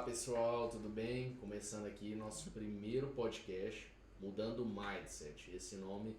pessoal, tudo bem? Começando aqui nosso primeiro podcast, Mudando o Mindset. Esse nome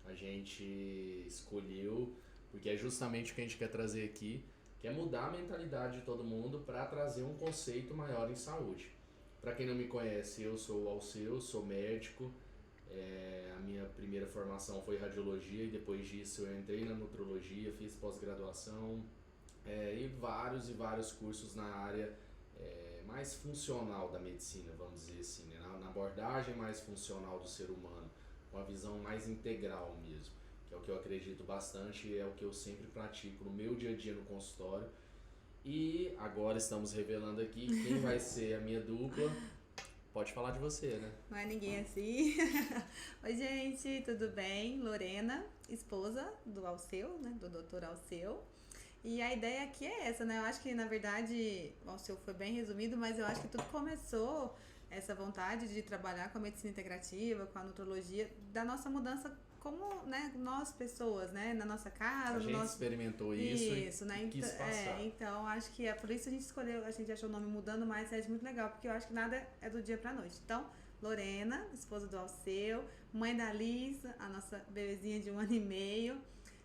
a gente escolheu porque é justamente o que a gente quer trazer aqui, que é mudar a mentalidade de todo mundo para trazer um conceito maior em saúde. Para quem não me conhece, eu sou o Alceu, sou médico. A minha primeira formação foi radiologia e depois disso eu entrei na nutrologia, fiz pós-graduação e vários cursos na área mais funcional da medicina, vamos dizer assim, né? Na abordagem mais funcional do ser humano, com a visão mais integral mesmo, que é o que eu acredito bastante e é o que eu sempre pratico no meu dia a dia no consultório. E agora estamos revelando aqui quem vai ser a minha dupla. Pode falar de você, né? Não é ninguém assim. Oi, gente, tudo bem? Lorena, esposa do Alceu, né? Do Dr. Alceu. E a ideia aqui é essa, né? Eu acho que, na verdade, o Alceu foi bem resumido, mas eu acho que tudo começou, essa vontade de trabalhar com a medicina integrativa, com a nutrologia, da nossa mudança como, né, nós pessoas, né? Na nossa casa, A gente experimentou isso né? e quis passar. Então acho que é por isso a gente escolheu, a gente achou o nome Mudando Mais, é muito legal, porque eu acho que nada é do dia pra noite. Então, Lorena, esposa do Alceu, mãe da Liz, a nossa bebezinha de 1 ano e meio.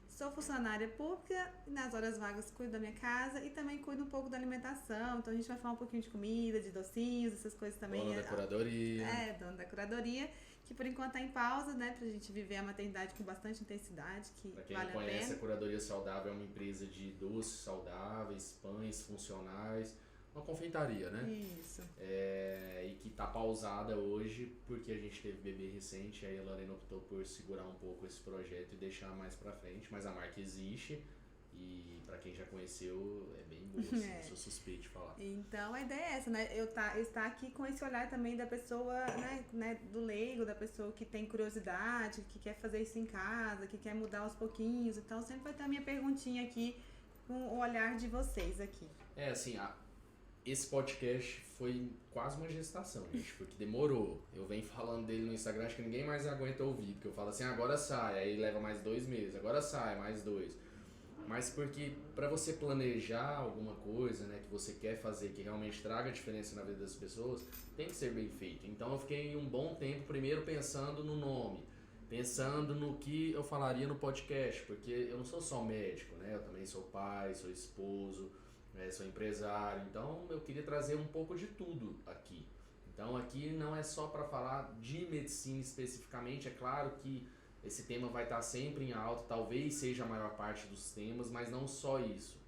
Sou funcionária pública, nas horas vagas cuido da minha casa e também cuido um pouco da alimentação. Então a gente vai falar um pouquinho de comida, de docinhos, essas coisas também. Dona da curadoria. Dona da curadoria, que por enquanto tá em pausa, né? Pra gente viver a maternidade com bastante intensidade, que pra quem vale não conhece, a pena. a Curadoria Saudável é uma empresa de doces saudáveis, pães funcionais, uma confeitaria, né? Isso. E que tá pausada hoje porque a gente teve bebê recente, aí a Lorena optou por segurar um pouco esse projeto e deixar mais pra frente, mas a marca existe e pra quem já conheceu é bem boa, assim, sou suspeito de falar. Então a ideia é essa, né? Eu estar aqui com esse olhar também da pessoa, né, do leigo, da pessoa que tem curiosidade, que quer fazer isso em casa, que quer mudar aos pouquinhos. Então sempre vai ter a minha perguntinha aqui com o olhar de vocês aqui. Esse podcast foi quase uma gestação, gente, porque demorou. Eu venho falando dele no Instagram, acho que ninguém mais aguenta ouvir, porque eu falo assim, agora sai, aí leva mais 2 meses, agora sai, mais 2. Mas porque para você planejar alguma coisa, né, que você quer fazer, que realmente traga diferença na vida das pessoas, tem que ser bem feito. Então eu fiquei um bom tempo primeiro pensando no nome, pensando no que eu falaria no podcast, porque eu não sou só médico, né, eu também sou pai, sou esposo, sou empresário, então eu queria trazer um pouco de tudo aqui. Então aqui não é só para falar de medicina especificamente, é claro que esse tema vai estar sempre em alta, talvez seja a maior parte dos temas, mas não só isso.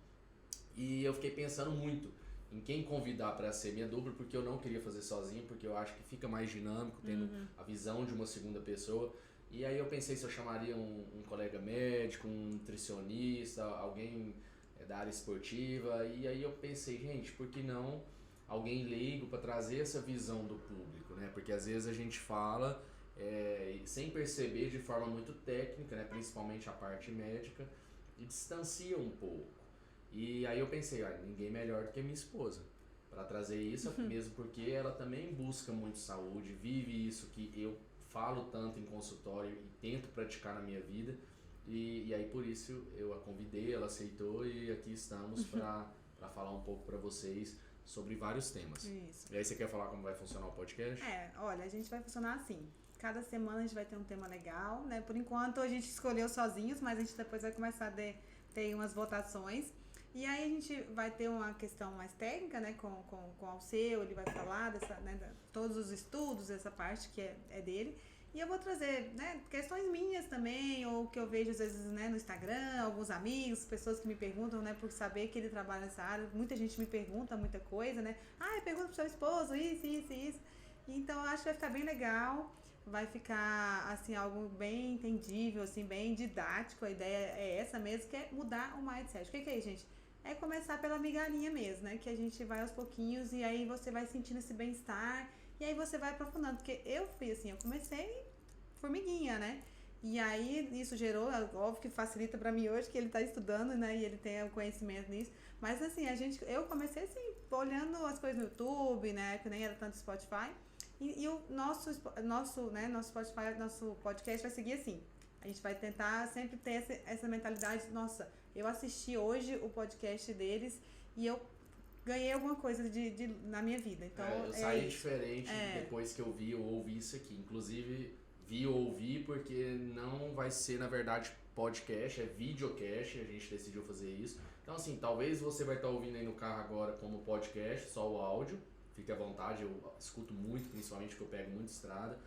E eu fiquei pensando muito em quem convidar para ser minha dupla, porque eu não queria fazer sozinho, porque eu acho que fica mais dinâmico, tendo a visão de uma segunda pessoa. E aí eu pensei se eu chamaria um colega médico, um nutricionista, alguém da área esportiva, e aí eu pensei, gente, por que não alguém leigo para trazer essa visão do público, né? Porque às vezes a gente fala sem perceber de forma muito técnica, né? Principalmente a parte médica, e distancia um pouco. E aí eu pensei, ninguém melhor do que minha esposa para trazer isso, mesmo porque ela também busca muito saúde, vive isso que eu falo tanto em consultório e tento praticar na minha vida. E aí por isso eu a convidei, ela aceitou e aqui estamos para falar um pouco para vocês sobre vários temas. Isso. E aí você quer falar como vai funcionar o podcast? Olha, a gente vai funcionar assim. Cada semana a gente vai ter um tema legal, né? Por enquanto a gente escolheu sozinhos, mas a gente depois vai começar a ter umas votações. E aí a gente vai ter uma questão mais técnica, né? Com o Alceu, ele vai falar todos os estudos, essa parte que é dele. E eu vou trazer, né, questões minhas também, ou que eu vejo às vezes, né, no Instagram, alguns amigos, pessoas que me perguntam, né, por saber que ele trabalha nessa área. Muita gente me pergunta muita coisa, né? Pergunta pro seu esposo, isso. Então eu acho que vai ficar bem legal, vai ficar, assim, algo bem entendível, assim, bem didático. A ideia é essa mesmo, que é mudar o mindset. O que é isso, gente? É começar pela migalhinha mesmo, né? Que a gente vai aos pouquinhos e aí você vai sentindo esse bem-estar. E aí você vai aprofundando, porque eu fui assim, eu comecei formiguinha, né? E aí isso gerou, óbvio que facilita pra mim hoje, que ele tá estudando, né? E ele tem o conhecimento nisso. Mas assim, eu comecei assim, olhando as coisas no YouTube, né? Que nem era tanto Spotify. E o nosso Spotify, nosso podcast vai seguir assim. A gente vai tentar sempre ter essa mentalidade, nossa, eu assisti hoje o podcast deles e eu ganhei alguma coisa na minha vida. Então, eu saí diferente depois que eu vi ou ouvi isso aqui. Inclusive, vi ou ouvi porque não vai ser, na verdade, podcast, é videocast, a gente decidiu fazer isso. Então, assim, talvez você vai estar ouvindo aí no carro agora como podcast, só o áudio. Fique à vontade, eu escuto muito, principalmente porque eu pego muito estrada.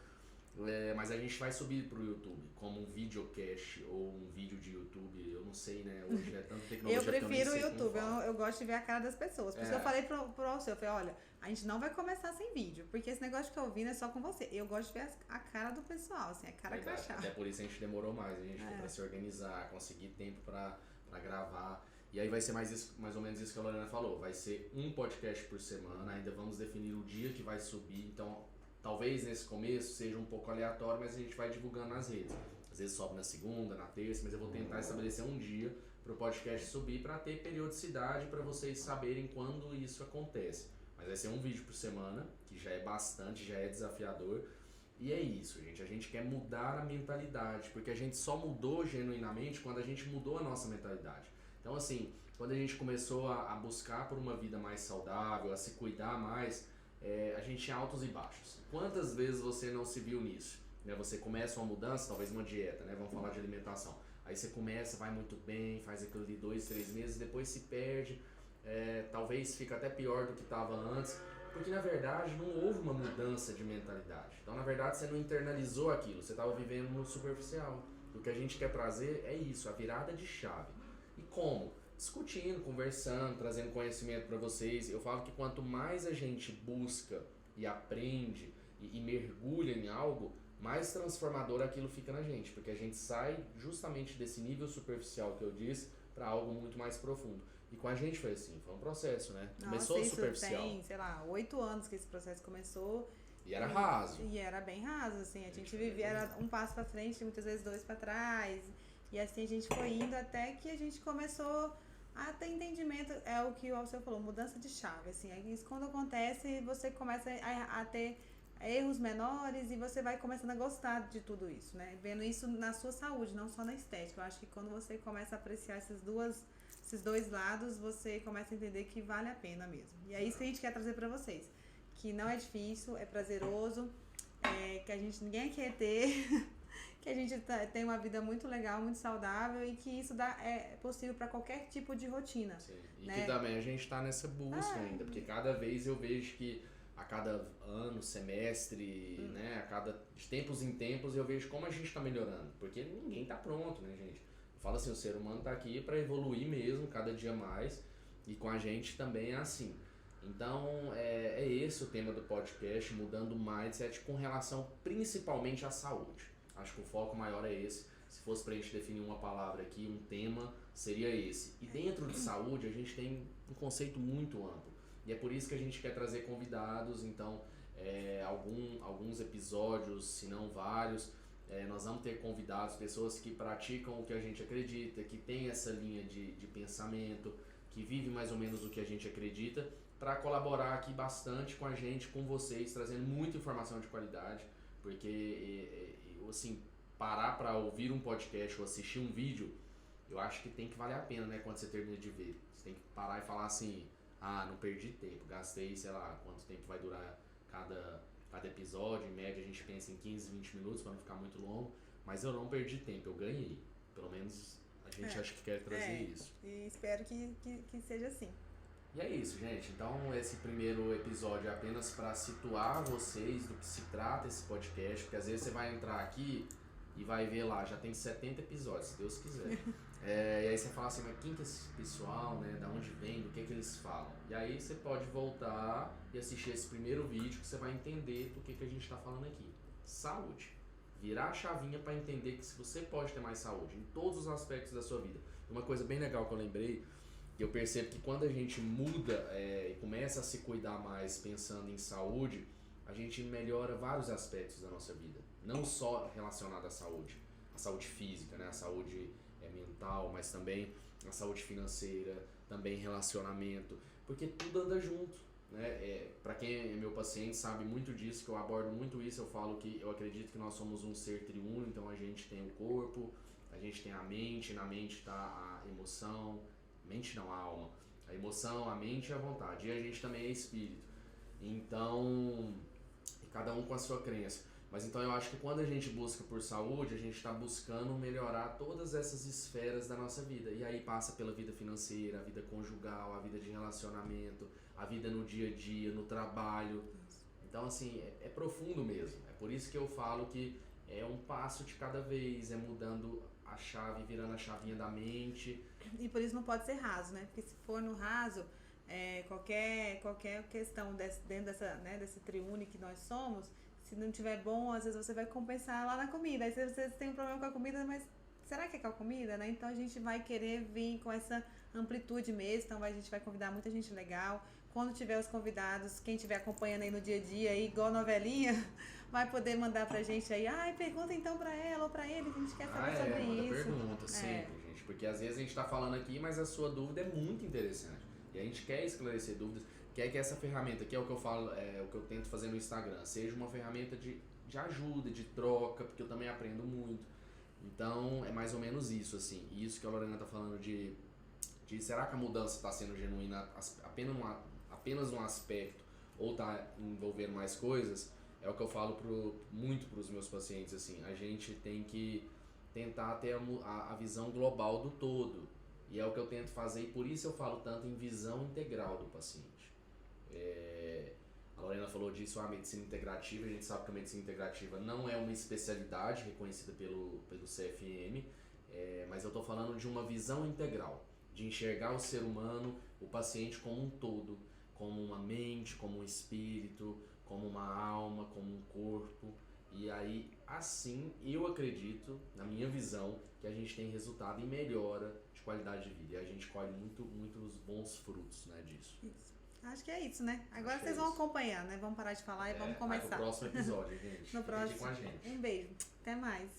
Mas a gente vai subir pro YouTube como um videocast ou um vídeo de YouTube, eu não sei, né? Hoje é tanta tecnologia. Eu prefiro o YouTube, eu eu gosto de ver a cara das pessoas. Por isso que eu falei pro você, eu falei, olha, a gente não vai começar sem vídeo, porque esse negócio de ficar ouvindo é só com você. Eu gosto de ver a cara do pessoal, assim, a cara crachá. Até por isso a gente demorou mais, a gente pra se organizar, conseguir tempo pra gravar. E aí vai ser mais ou menos isso que a Lorena falou, vai ser um podcast por semana, ainda vamos definir o dia que vai subir, então talvez nesse começo seja um pouco aleatório, mas a gente vai divulgando nas redes. Às vezes sobe na segunda, na terça, mas eu vou tentar estabelecer um dia para o podcast subir para ter periodicidade para vocês saberem quando isso acontece. Mas vai ser um vídeo por semana, que já é bastante, já é desafiador. E é isso, gente. A gente quer mudar a mentalidade, porque a gente só mudou genuinamente quando a gente mudou a nossa mentalidade. Então, assim, quando a gente começou a buscar por uma vida mais saudável, a se cuidar mais, a gente tinha altos e baixos. Quantas vezes você não se viu nisso? Né? Você começa uma mudança, talvez uma dieta, né? Vamos falar de alimentação. Aí você começa, vai muito bem, faz aquilo de 2, 3 meses, depois se perde, talvez fica até pior do que estava antes, porque na verdade não houve uma mudança de mentalidade. Então na verdade você não internalizou aquilo, você estava vivendo no superficial. O que a gente quer trazer é isso, a virada de chave. E como? Discutindo, conversando, trazendo conhecimento para vocês. Eu falo que quanto mais a gente busca e aprende e mergulha em algo, mais transformador aquilo fica na gente, porque a gente sai justamente desse nível superficial que eu disse para algo muito mais profundo. E com a gente foi assim, foi um processo, né? Começou Nossa, superficial. Tem, sei lá, 8 anos que esse processo começou. E era raso. E era bem raso, assim, a gente vivia, era um passo para frente, muitas vezes 2 para trás. E assim a gente foi indo até que a gente começou a ter entendimento, é o que o Alceu falou, mudança de chave, assim, isso quando acontece, você começa a ter erros menores e você vai começando a gostar de tudo isso, né? Vendo isso na sua saúde, não só na estética. Eu acho que quando você começa a apreciar esses dois lados, você começa a entender que vale a pena mesmo. E é isso que a gente quer trazer pra vocês, que não é difícil, é prazeroso, que ninguém quer ter... que a gente tem uma vida muito legal, muito saudável e que isso é possível para qualquer tipo de rotina. Sim. E né? que também a gente está nessa busca ainda, porque cada vez eu vejo que a cada ano, semestre, né, de tempos em tempos eu vejo como a gente está melhorando, porque ninguém está pronto, né, gente? Eu falo assim, o ser humano está aqui para evoluir mesmo, cada dia mais, e com a gente também é assim. Então, é esse o tema do podcast, mudando o mindset com relação principalmente à saúde. Acho que o foco maior é esse. Se fosse pra gente definir uma palavra aqui, um tema, seria esse. E dentro de saúde, a gente tem um conceito muito amplo. E é por isso que a gente quer trazer convidados. Então, alguns episódios, se não vários, nós vamos ter convidados, pessoas que praticam o que a gente acredita, que tem essa linha de pensamento, que vive mais ou menos o que a gente acredita, para colaborar aqui bastante com a gente, com vocês, trazendo muita informação de qualidade, porque, assim, parar para ouvir um podcast ou assistir um vídeo, eu acho que tem que valer a pena, né, quando você termina de ver. Você tem que parar e falar assim, não perdi tempo, gastei, sei lá, quanto tempo vai durar cada episódio, em média a gente pensa em 15, 20 minutos para não ficar muito longo, mas eu não perdi tempo, eu ganhei. Pelo menos a gente acha que quer trazer isso. E espero que seja assim. E é isso, gente. Então, esse primeiro episódio é apenas para situar vocês do que se trata esse podcast, porque às vezes você vai entrar aqui e vai ver lá, já tem 70 episódios, se Deus quiser. E aí você fala assim, mas quem que é esse pessoal, né? Da onde vem, do que eles falam? E aí você pode voltar e assistir esse primeiro vídeo que você vai entender do que a gente está falando aqui. Saúde. Virar a chavinha para entender que você pode ter mais saúde em todos os aspectos da sua vida. Uma coisa bem legal que eu lembrei, que eu percebo que quando a gente muda e começa a se cuidar mais pensando em saúde, a gente melhora vários aspectos da nossa vida. Não só relacionado à saúde. A saúde física, né? A saúde mental, mas também a saúde financeira, também relacionamento, porque tudo anda junto, né? Para quem é meu paciente sabe muito disso, que eu abordo muito isso, eu falo que eu acredito que nós somos um ser triuno, então a gente tem o corpo, a gente tem a mente, na mente está a emoção, mente não, a alma, A emoção, a mente e a vontade. E a gente também é espírito. Então, cada um com a sua crença. Mas então eu acho que quando a gente busca por saúde, a gente está buscando melhorar todas essas esferas da nossa vida. E aí passa pela vida financeira, a vida conjugal, a vida de relacionamento, a vida no dia a dia, no trabalho. Então, assim, é profundo mesmo. É por isso que eu falo que é um passo de cada vez, é mudando a chave, virando a chavinha da mente. E por isso não pode ser raso, né? Porque se for no raso, qualquer questão dentro desse triune que nós somos, se não tiver bom, às vezes você vai compensar lá na comida. Aí você tem um problema com a comida, mas será que é com a comida, né? Então a gente vai querer vir com essa amplitude mesmo. Então a gente vai convidar muita gente legal. Quando tiver os convidados, quem estiver acompanhando aí no dia a dia, aí, igual novelinha, vai poder mandar pra gente aí. Pergunta então pra ela ou pra ele, que a gente quer saber sobre manda isso. Pergunta, sempre, gente. Porque às vezes a gente tá falando aqui, mas a sua dúvida é muito interessante. E a gente quer esclarecer dúvidas, quer que essa ferramenta, que é o que eu falo, o que eu tento fazer no Instagram, seja uma ferramenta de ajuda, de troca, porque eu também aprendo muito. Então, é mais ou menos isso, assim. E isso que a Lorena tá falando de será que a mudança está sendo genuína apenas um aspecto ou está envolvendo mais coisas, é o que eu falo muito para os meus pacientes, assim, a gente tem que tentar ter a visão global do todo, e é o que eu tento fazer, e por isso eu falo tanto em visão integral do paciente. A Lorena falou disso, a medicina integrativa, a gente sabe que a medicina integrativa não é uma especialidade reconhecida pelo CFM, mas eu estou falando de uma visão integral, de enxergar o ser humano, o paciente como um todo, como uma mente, como um espírito, como uma alma, como um corpo. E aí, assim, eu acredito, na minha visão, que a gente tem resultado em melhora de qualidade de vida. E a gente colhe muitos bons frutos, né, disso. Isso. Acho que é isso, né? Agora Acho vocês vão acompanhar, né? Vamos parar de falar e vamos começar. No próximo episódio, gente. No próximo. Fique com a gente. Um beijo. Até mais.